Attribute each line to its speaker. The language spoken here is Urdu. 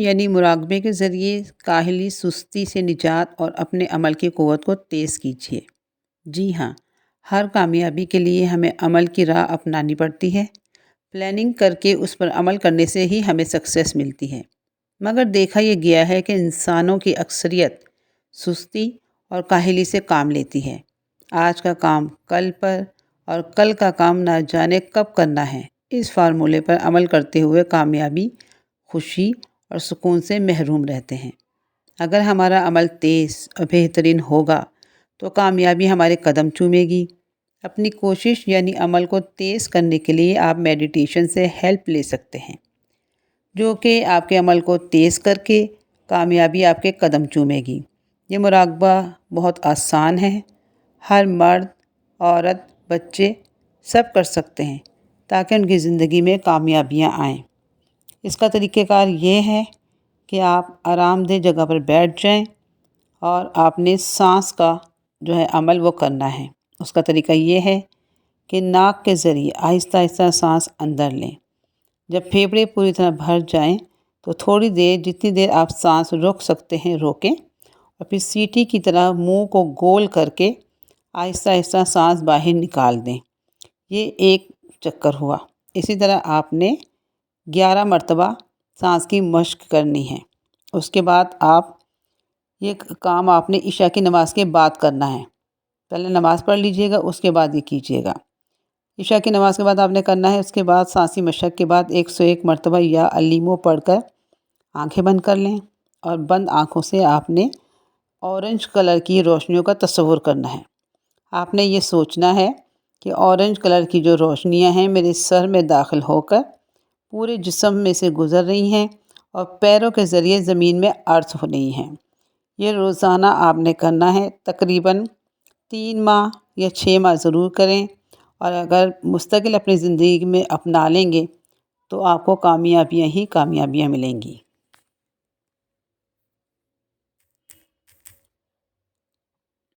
Speaker 1: یعنی مراقبے کے ذریعے کاہلی سستی سے نجات اور اپنے عمل کی قوت کو تیز کیجیے۔ جی ہاں، ہر کامیابی کے لیے ہمیں عمل کی راہ اپنانی پڑتی ہے۔ پلاننگ کر کے اس پر عمل کرنے سے ہی ہمیں سکسیس ملتی ہے۔ مگر دیکھا یہ گیا ہے کہ انسانوں کی اکثریت سستی اور کاہلی سے کام لیتی ہے۔ آج کا کام کل پر اور کل کا کام نہ جانے کب کرنا ہے، اس فارمولے پر عمل کرتے ہوئے کامیابی، خوشی اور سکون سے محروم رہتے ہیں۔ اگر ہمارا عمل تیز اور بہترین ہوگا تو کامیابی ہمارے قدم چومے گی۔ اپنی کوشش یعنی عمل کو تیز کرنے کے لیے آپ میڈیٹیشن سے ہیلپ لے سکتے ہیں، جو کہ آپ کے عمل کو تیز کر کے کامیابی آپ کے قدم چومے گی۔ یہ مراقبہ بہت آسان ہے، ہر مرد، عورت، بچے سب کر سکتے ہیں تاکہ ان کی زندگی میں کامیابیاں آئیں۔ اس کا طریقہ کار یہ ہے کہ آپ آرام دہ جگہ پر بیٹھ جائیں اور آپ نے سانس کا عمل وہ کرنا ہے۔ اس کا طریقہ یہ ہے کہ ناک کے ذریعے آہستہ آہستہ سانس اندر لیں۔ جب پھیپھڑے پوری طرح بھر جائیں تو تھوڑی دیر، جتنی دیر آپ سانس روک سکتے ہیں روکیں، اور پھر سیٹی کی طرح منہ کو گول کر کے آہستہ آہستہ سانس باہر نکال دیں۔ یہ ایک چکر ہوا۔ اسی طرح آپ نے 11 مرتبہ سانس کی مشق کرنی ہے۔ اس کے بعد یہ کام آپ نے عشاء کی نماز کے بعد کرنا ہے۔ پہلے نماز پڑھ لیجئے گا، اس کے بعد یہ کیجئے گا۔ عشاء کی نماز کے بعد آپ نے کرنا ہے۔ اس کے بعد سانسی مشق کے بعد 101 مرتبہ یا علیمو پڑھ کر آنکھیں بند کر لیں، اور بند آنکھوں سے آپ نے اورنج کلر کی روشنیوں کا تصور کرنا ہے۔ آپ نے یہ سوچنا ہے کہ اورنج کلر کی جو روشنیاں ہیں میرے سر میں داخل ہو کر پورے جسم میں سے گزر رہی ہیں اور پیروں کے ذریعے زمین میں ارتھ ہو رہی ہیں۔ یہ روزانہ آپ نے کرنا ہے، تقریباً 3 ماہ یا 6 ماہ ضرور کریں، اور اگر مستقل اپنی زندگی میں اپنا لیں گے تو آپ کو کامیابیاں ہی کامیابیاں ملیں گی۔